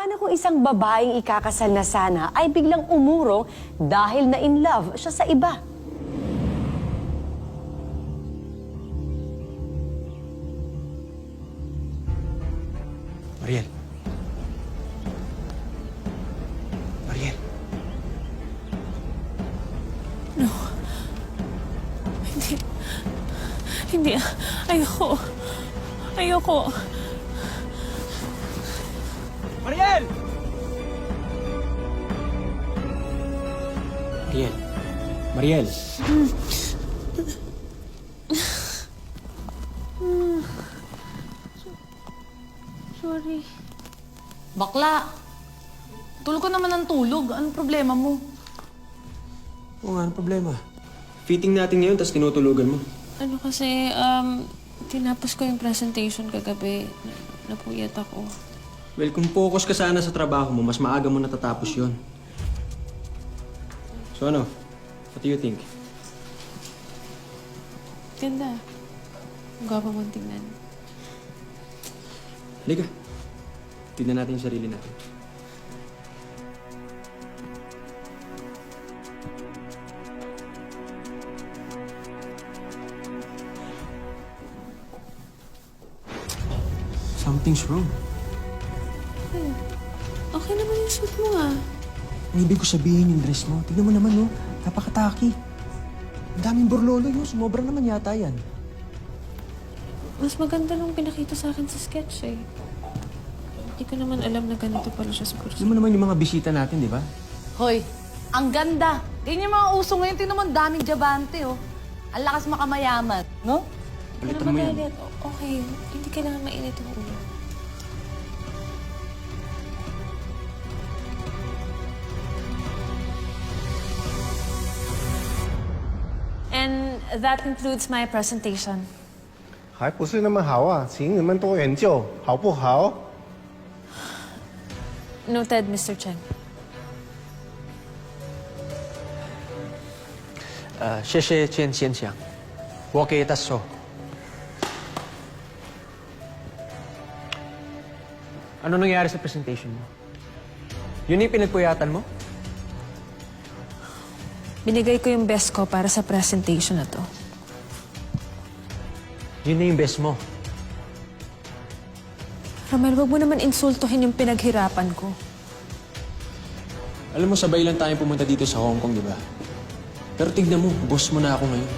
Paano kung isang babaeng ikakasal na sana ay biglang umurong dahil na in love siya sa iba? Mariel. Mariel. No. Hindi. Hindi. Ayoko. Ayoko. Mariel! Mariel. Mariel. Sorry. Bakla! Tulog ko naman ng tulog. Anong problema mo? Oo nga, anong problema? Fitting natin ngayon, tapos tinutulugan mo. Ano kasi, tinapos ko yung presentation kagabi. Napuyat ako. Well, kung focus ka sana sa trabaho mo, mas maaga mo natatapos yon. So ano? What do you think? Ganda. Ang gwapo mong tingnan. Halika. Tignan natin yung sarili natin. Something's wrong. Okay naman yung suit mo Ang ibig ko sabihin yung dress mo. Tignan mo naman, no? Napakataki. Ang daming burlolo, no? Sumobra naman yata yan. Mas maganda nung pinakita sa akin sa sketch eh. Hindi ko naman alam na ganito pala siya sa kurso. Tignan mo naman yung mga bisita natin, di ba? Hoy, ang ganda. Ganyan yung mga uso ngayon. Tingnan mo, ang daming diabante, oh. Ang lakas makamayaman, no? Palitan mo yan. Okay, hindi kailangan mainit ang ulo. And that concludes my presentation. 还不是那么好啊，请你们多研究，好不好？ Noted, Mr. Chen. 谢谢Chen先生。我给他说。Ano nangyari sa presentation mo? Yun yung pinagpuyatan mo? Binigay ko yung best ko para sa presentation na to. Yun na yung best mo. Ramel, wag mo naman insultuhin yung pinaghirapan ko. Alam mo, sabay lang tayong pumunta dito sa Hong Kong, di ba? Pero tignan mo, boss mo na ako ngayon.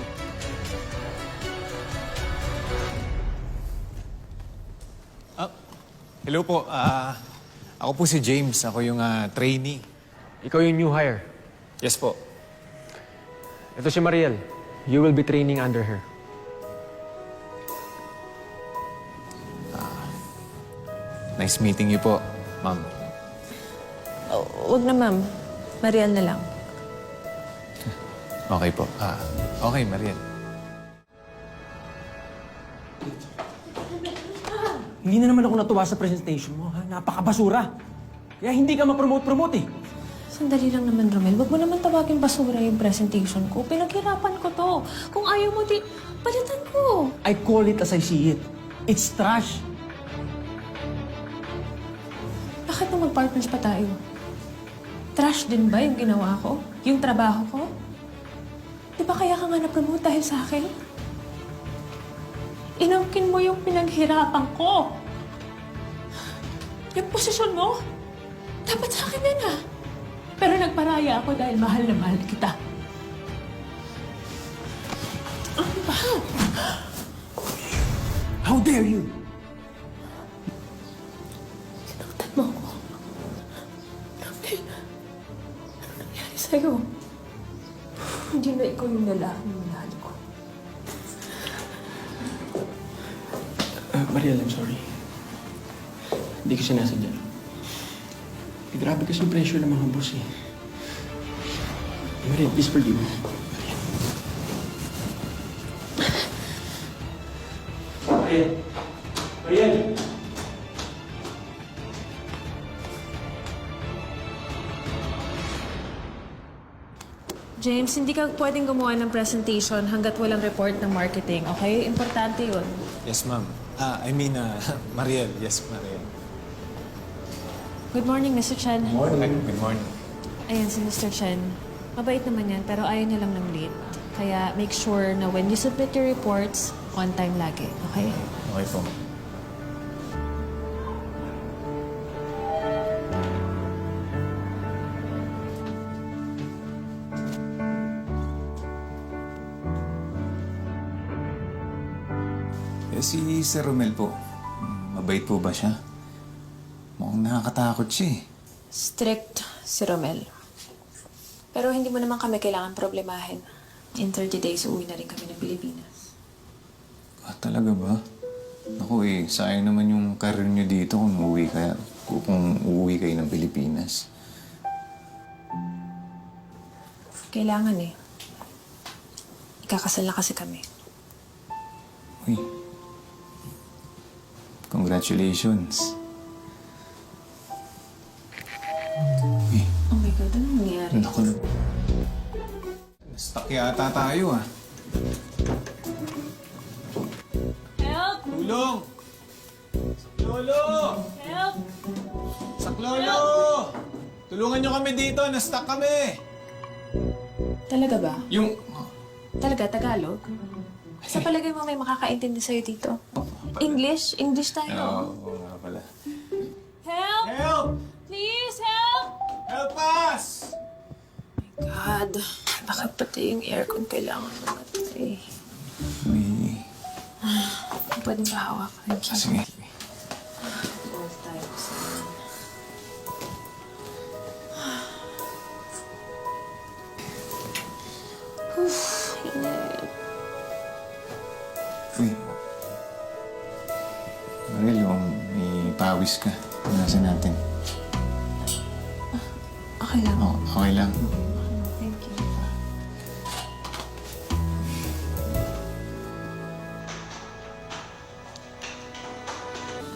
Hello po. Ako po si James. Ako yung trainee. Ikaw yung new hire. Yes po. Ito si Mariel. You will be training under her. Nice meeting you po, ma'am. Wag na, ma'am. Mariel na lang. Okay po. Okay, Mariel. Hindi na naman ako natuwa sa presentation mo, ha? Napakabasura. Kaya hindi ka ma-promote eh. Sandali lang naman, Romel. Wag mo naman tawagin basura yung presentation ko. Pinaghirapan ko to. Kung ayaw mo, di palitan ko. I call it as I see it. It's trash. Bakit nung mag-partners pa tayo? Trash din ba yung ginawa ko? Yung trabaho ko? Di ba kaya ka nga na-promote dahil sa akin? Inangkin mo yung pinaghirapan ko. Yung posisyon mo, dapat sa akin yan ah. Pero nagparaya ako dahil mahal na mahal kita. Ano ba? How dare you? Sinaktan mo ako. Ramel, ano nangyari sa'yo? Hindi na ikaw yung lalaking mahal ko. Mariel, I'm sorry. Hindi ko sinasadya. Grabe kasi yung pressure ng mga boss eh. Mariel, please forgive me. Mariel. Mariel! James, hindi ka pwedeng gumawa ng presentation hanggat walang report ng marketing, okay? Importante yun. Yes, ma'am. Mariel. Yes, Mariel. Good morning, Mr. Chen. Good morning. Ayan, si Mr. Chen. Mabait naman yan, pero ayaw niya lang ng late. Kaya make sure na when you submit your reports, on time lagi, okay? Okay po. Si Sir Romel po, mabait po ba siya? Mukhang nakakatakot siya eh. Strict si Romel. Pero hindi mo naman kami kailangan problemahin. In 30 days, uuwi na rin kami ng Pilipinas. Talaga ba? Naku sayang naman yung career niyo dito kung uuwi kayo ng Pilipinas. Kailangan eh. Ikakasal na kasi kami. Uy. Congratulations. Uy, Oh my God, anong nangyari? naku na. Stuck yata tayo ah. Help! Tulong! Saklolo! Help! Saklolo! Tulungan nyo kami dito, na-stuck kami! Talaga ba? Yung... Talaga, Tagalog? Sa palagay mo may makakaintindi sa'yo dito? English? English tayo. Oo nga pala. Help! Help! Please, help! Help us! God, bakit pati yung aircon kailangan mamatay? Uy. Pwede ba hawakan? Sige. Both tayo sa... Yun na yun. Uy. Maril, may pawis ka. Punasan natin. Okay lang. Oo, okay lang. Thank you.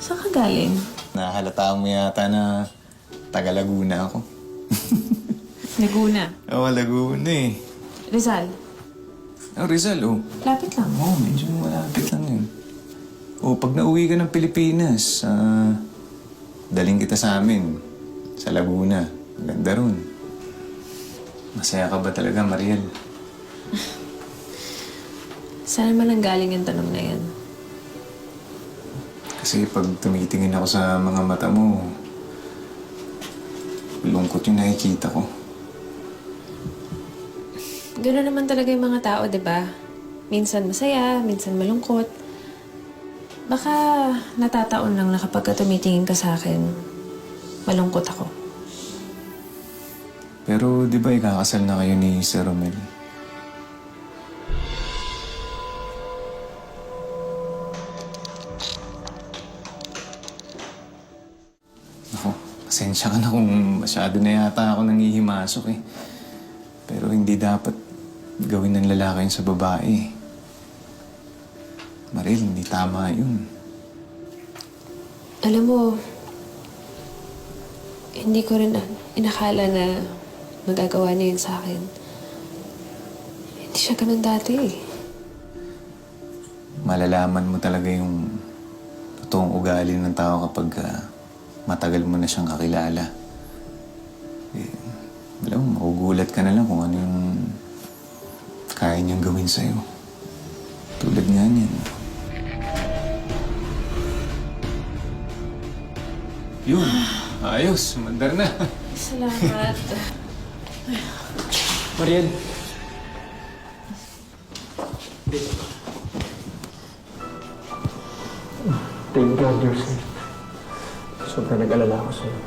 Saan ka galing? Nahalata mo yata na taga Laguna ako. Laguna. Oo, Laguna eh. Rizal. Oh, Rizal, oh. Lapit lang. Oo, medyo malapit lang yun. Oh, pag nauwi ka ng Pilipinas, daling kita sa amin. Sa Laguna. Ang ganda ron. Masaya ka ba talaga, Mariel? Saan naman ang galing yung tanong na yan? Kasi pag tumitingin ako sa mga mata mo, lungkot yung nakikita ko. Gano'n naman talaga yung mga tao, di ba? Minsan masaya, minsan malungkot. Baka natataon lang na kapag tumitingin ka sa akin, malungkot ako. Pero di ba ikakasal na kayo ni Sir Romel? Ako, pasensya ka na kung masyado na yata ako nangihimasok eh. Pero hindi dapat gawin ng lalaki yun sa babae. Maril, hindi tama yun. Alam mo, hindi ko rin inakala na magagawa niya yun sa akin. Hindi siya ganun dati eh. Malalaman mo talaga yung totoong ugali ng tao kapag matagal mo na siyang kakilala. Eh, alam mo, magugulat ka na lang kung ano yung kaya niyang gawin sa'yo. Tulad nga niyan. Yun, ayos, mandar na. Salamat. Mariel. Thank God you're safe. Sobrang nag-alala ako sa'yo.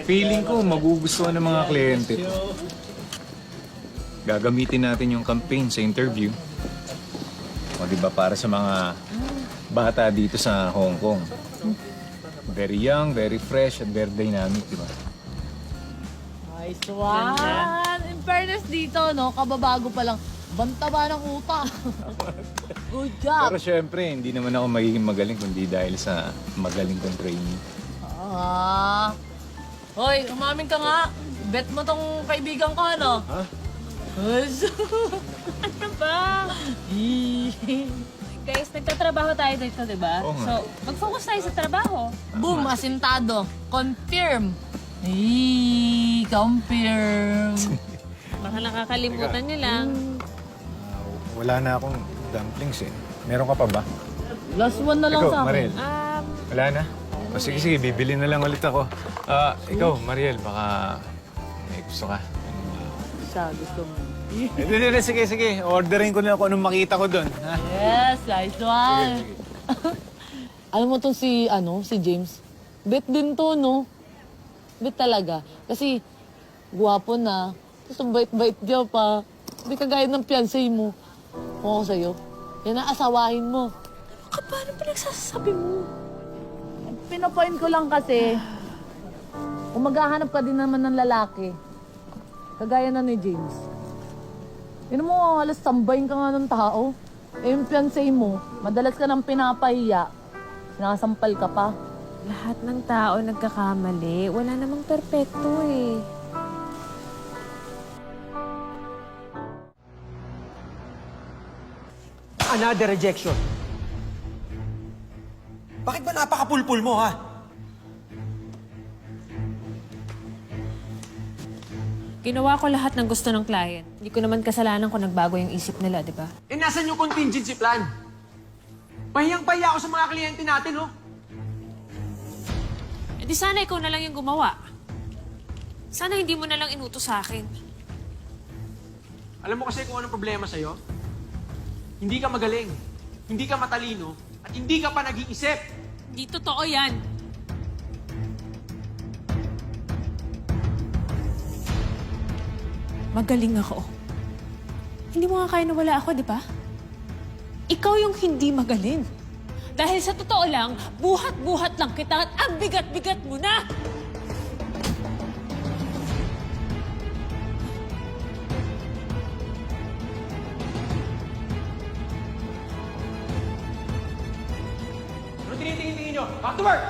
Feeling ko magugustuhan ng mga kliyente to. Gagamitin natin yung campaign sa interview. O di ba para sa mga bata dito sa Hong Kong. Very young, very fresh, and very dynamic, di ba? Nice one! In fairness dito, no, kababago pa lang. Bantaba ng utak. Good job! Pero syempre, hindi naman ako magiging magaling kundi dahil sa magaling kong training. Hoy, umamin ka nga. Bet mo tong kaibigan ko, ano? Ha? Ano ba? Guys, nagtatrabaho tayo dito, di ba? Oo nga. So, mag-focus tayo sa trabaho. Boom, asintado. Confirm. Confirm. Baka nakakalimutan niyo lang. Wala na akong dumplings eh. Meron ka pa ba? Last one na lang Ikaw, sa akin. Mariel. Wala na? O sige, sige. Bibili na lang ulit ako. Ikaw, Mariel, baka may gusto ka. Siya, gusto mo. Hindi, sige, sige. Orderin ko na kung anong makita ko doon. Ha? Yes, nice one. Alam mo tong si James? Bet din to, no? Bet talaga. Kasi, guwapo na. Tapos ang bait-bait niya pa. Hindi kagaya ng fiancé mo. Kung ako sa'yo, yan ang asawahin mo. Paano pa nagsasabi mo? Pinapoint ko lang kasi, kung maghahanap ka din naman ng lalaki, kagaya na ni James. Yun mo, halos sambayin ka nga ng tao. Eh, yung fiancé mo, madalas ka nang pinapahiya. Sinasampal ka pa. Lahat ng tao nagkakamali. Wala namang perpekto eh. Another rejection. Bakit ba napakapulpul mo, ha? Ginawa ko lahat ng gusto ng client. Hindi ko naman kasalanan kung nagbago yung isip nila, di ba? Eh, nasan yung contingency plan? Pahiyang-pahiya ako sa mga kliyente natin, oh. Eh di sana ikaw na lang yung gumawa. Sana hindi mo na lang inutos sa akin. Alam mo kasi kung anong problema sa'yo? Hindi ka magaling, hindi ka matalino, at hindi ka pa nag-iisip. Hindi totoo yan. Magaling ako. Hindi mo nga kaya na wala ako, di ba? Ikaw yung hindi magaling. Dahil sa totoo lang, buhat-buhat lang kita at ang bigat-bigat mo na! Ano tinitingin-tingin nyo? Back to work!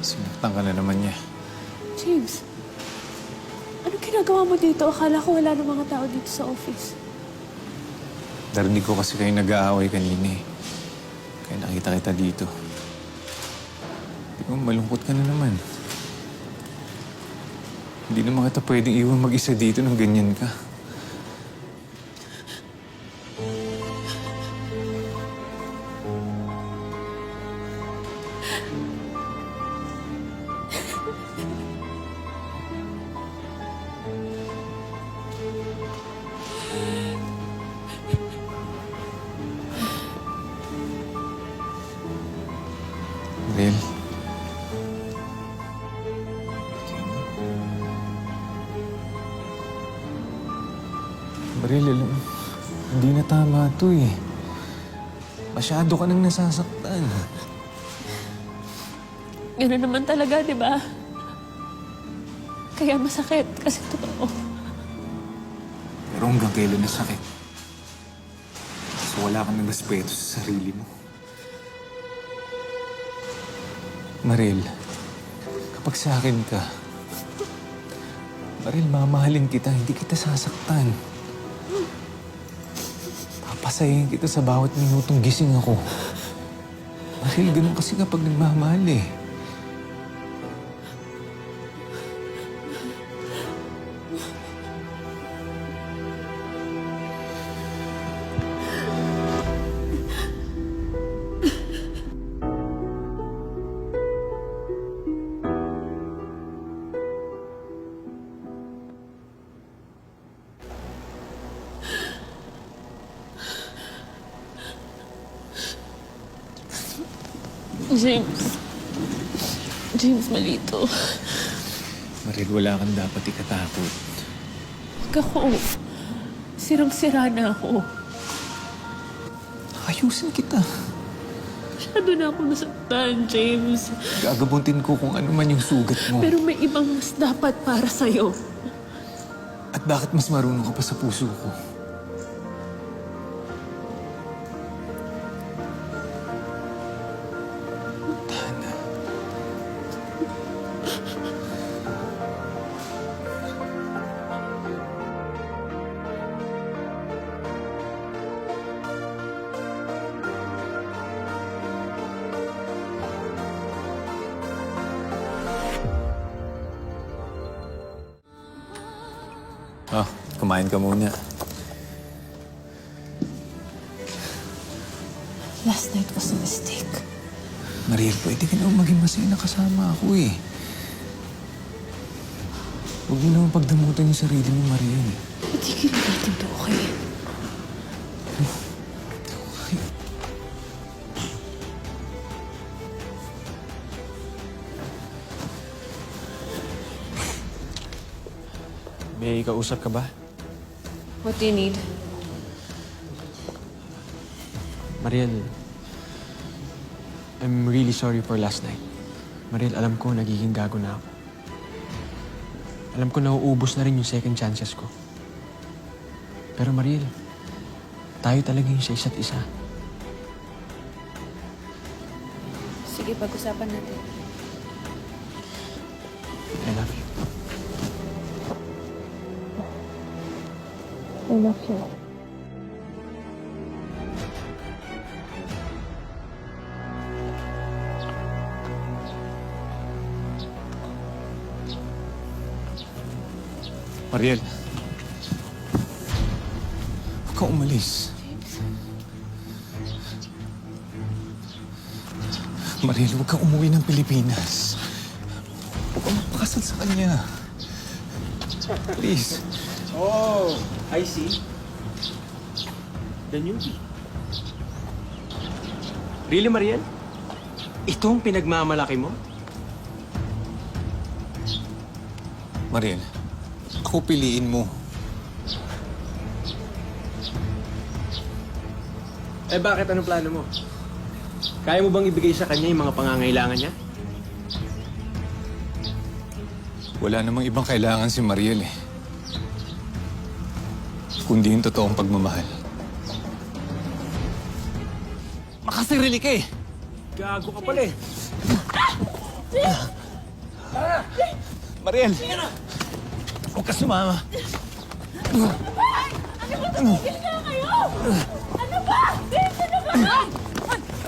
Sinaktan ka na naman niya. James, ano ginagawa mo dito? Akala ko wala ng mga tao dito sa office. Narinig ko kasi kayo nag-aaway kanina eh. Kaya nakita kita dito. Di ba malungkot ka na naman? Hindi naman kita pwedeng iwan mag-isa dito nang ganyan ka. Mariel. Mariel, alam, hindi na tama ito eh. Masyado ka nang nasasaktan. Gano'n naman talaga, di ba? Kaya masakit kasi totoo. Pero hanggang kailan na sakit? So wala kang nagrespeto sa sarili mo. Mariel, kapag sa akin ka, Mariel, mamahalin kita, hindi kita sasaktan. Papasayin kita sa bawat minutong gising ako. Mariel, ganun kasi kapag nagmamahal eh. James. James, malito. Mariel, wala kang dapat ikatakot. Huwag ako. Sirang-sira na ako. Ayusin kita. Masyado na ako nasaktan, James. Gagabutin ko kung ano man yung sugat mo. Pero may ibang mas dapat para sa'yo. At bakit mas marunong ka pa sa puso ko? Tana. Oh, kumain ka muna. Last night was a mistake. Mariel, pwede ka na maging masaya na kasama ako eh. Huwag mo naman pagdamutan yung sarili mo, Mariel. Patigil natin to, okay? May kausap ka ba? What do you need? Mariel, I'm really sorry for last night. Mariel, alam ko nagiging gago na ako. Alam ko nauubos na rin yung second chances ko. Pero Mariel, tayo talaga yung sa isa't isa. Sige, pag-usapan natin. I love you. I love you. Mariel. Huwag kang umalis. Mariel, huwag kang umuwi ng Pilipinas. Huwag kang magpakasal sa kanya. Please. Oh, I see. The newbie. Really, Mariel? Itong pinagmamalaki mo? Mariel, ako piliin mo. Eh bakit anong plano mo? Kaya mo bang ibigay sa kanya yung mga pangangailangan niya? Wala namang ibang kailangan si Mariel eh. Kundi yung totoong pagmamahal. Makasirili ka eh! Gago ka pala eh. Mariel! Huwag ka sumama. Tumigil nga kayo! Ano ba? James, ano ba?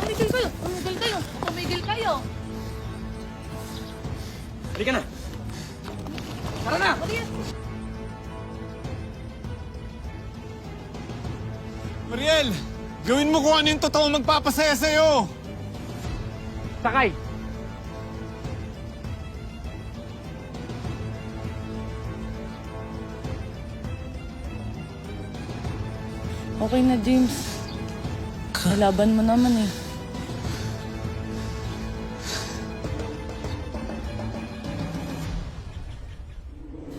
Tumigil kayo! Tumigil kayo! Tumigil kayo! Halika na! Tara na! Mariel! Gawin mo kung ano yung totoong magpapasaya sa'yo! Sakay! Okay na, James. Nalaban mo naman eh.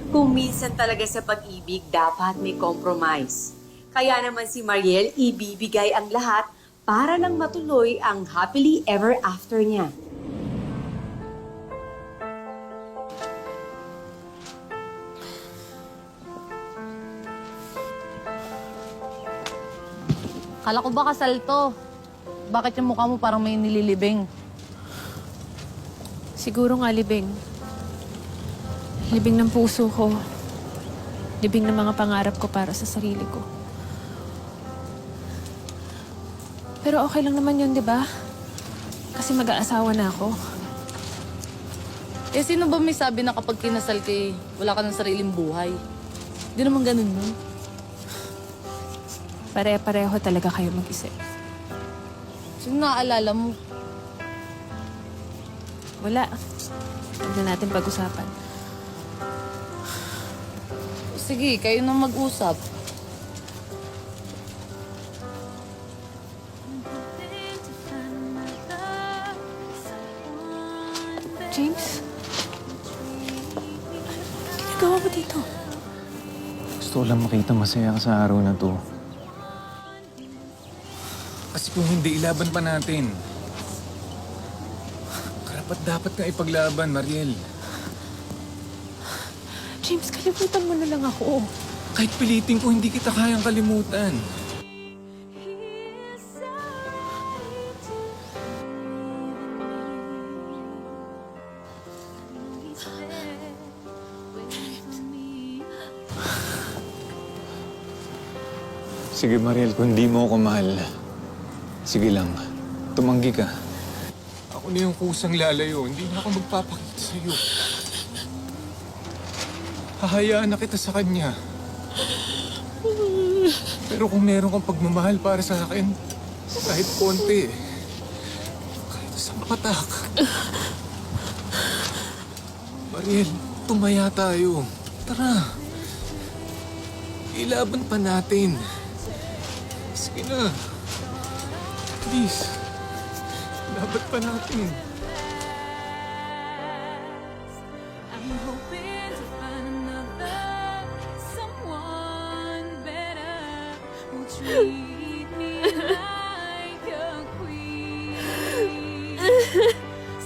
Kung minsan talaga sa pag-ibig, dapat may compromise. Kaya naman si Mariel ibibigay ang lahat para lang matuloy ang happily ever after niya. Kala ko ba kasal to? Bakit yung mukha mo parang may nililibing? Siguro nga libing. Libing ng puso ko. Libing ng mga pangarap ko para sa sarili ko. Pero okay lang naman yun, di ba? Kasi mag-aasawa na ako. Eh, sino ba may sabi na kapag kinasal kay wala ka ng sariling buhay? Hindi naman ganun nun. Pare-pareho talaga kayo mag-isip. Sino naaalala mo? Wala. Huwag na natin pag-usapan. Sige, kayo na mag-usap. dito? Gusto ko lang makita masaya ka sa araw na to. Kasi kung hindi, ilaban pa natin. Karapat dapat ka ipaglaban, Mariel. James, kalimutan mo na lang ako. Kahit pilitin ko, hindi kita kayang kalimutan. Sige, Mariel, kung hindi mo ako mahal, sige lang, tumanggi ka. Ako na yung kusang lalayo, hindi na ako magpapakita sa'yo. Hahayaan na kita sa kanya. Pero kung meron kang pagmamahal para sa akin, kahit konti, kahit isang patak. Mariel, tumaya tayo. Tara. Ilaban pa natin. Sige na. Please. Ilaban pa natin. I'm hoping to find another someone better who treat me like a queen.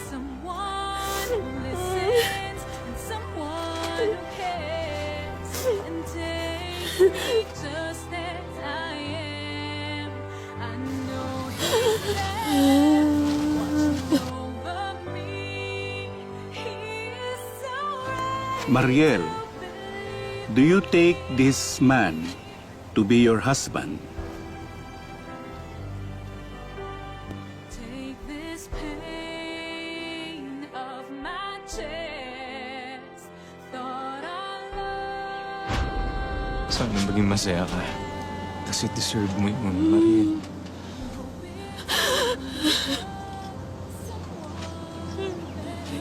Someone who listens and someone who cares and takes me just as I am. I know he's there watching over me. He's so right. Mariel, do you take this man to be your husband? Take this pain of my chest. Thought I loved. Sana maging masaya ka. Kasi deserve mo yun, Mariel.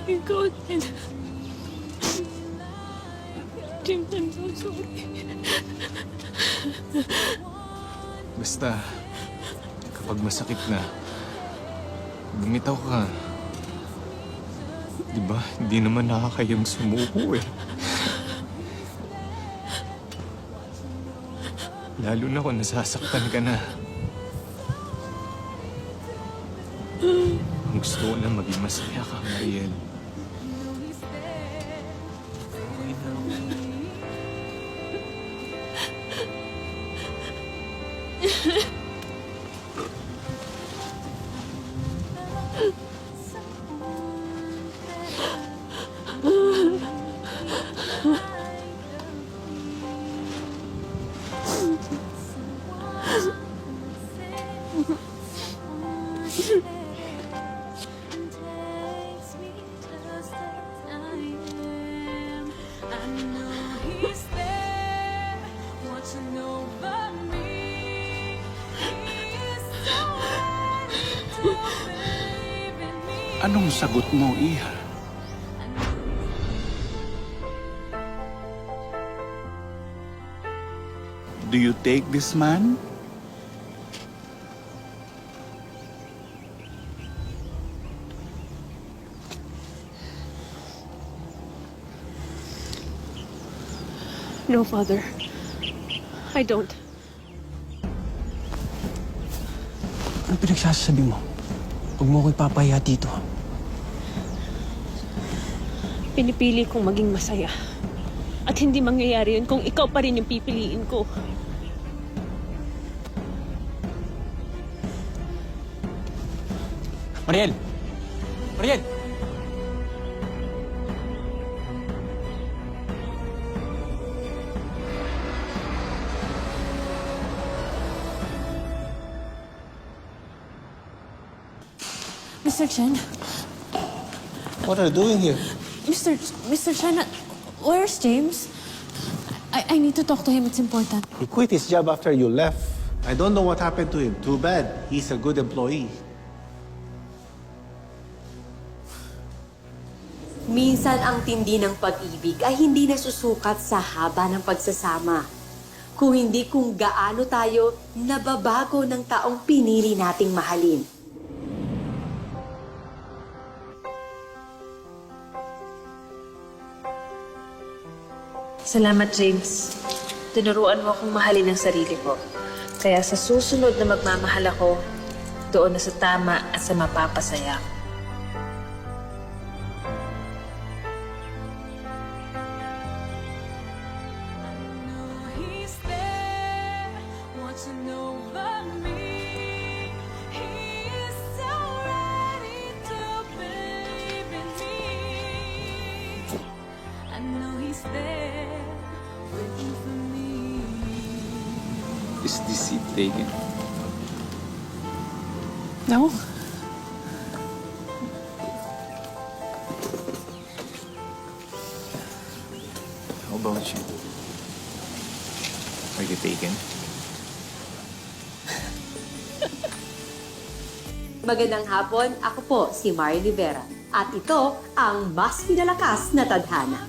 Ikaw din. James, I'm so sorry. Basta, kapag masakit na, bumitaw ka. Diba? Hindi naman nakakayang sumuko eh. Lalo na kung nasasaktan ka na. Ang gusto ko na maging masaya ka, Mariel. Okay na. Takes me just as I am. I know he's there watching over me. He's so ready to believe in me. Anong sagot mo, Iha? Do you take this man? No, Father. I don't. Ano pinagsasabi mo? Huwag mo ko ipapahiya dito. Pinipili kong maging masaya. At hindi mangyayari yun kung ikaw pa rin yung pipiliin ko. Mariel! Mariel! Mr. Chen? What are you doing here? Mr. Chen, where's James? I need to talk to him. It's important. He quit his job after you left. I don't know what happened to him. Too bad. He's a good employee. Minsan ang tindi ng pag-ibig ay hindi nasusukat sa haba ng pagsasama. Kung hindi kung gaano tayo nababago ng taong pinili nating mahalin. Salamat, James. Tinuruan mo akong mahalin ang sarili ko. Kaya sa susunod na magmamahal ako, doon na sa tama at sa mapapasaya. He's there, watching over me. He's so ready to believe in me. I know he's there, waiting for me. Is this seat taken? No? How about you? Are you taken? Magandang hapon, ako po si Mari Rivera. At ito ang mas pinalakas na tadhana.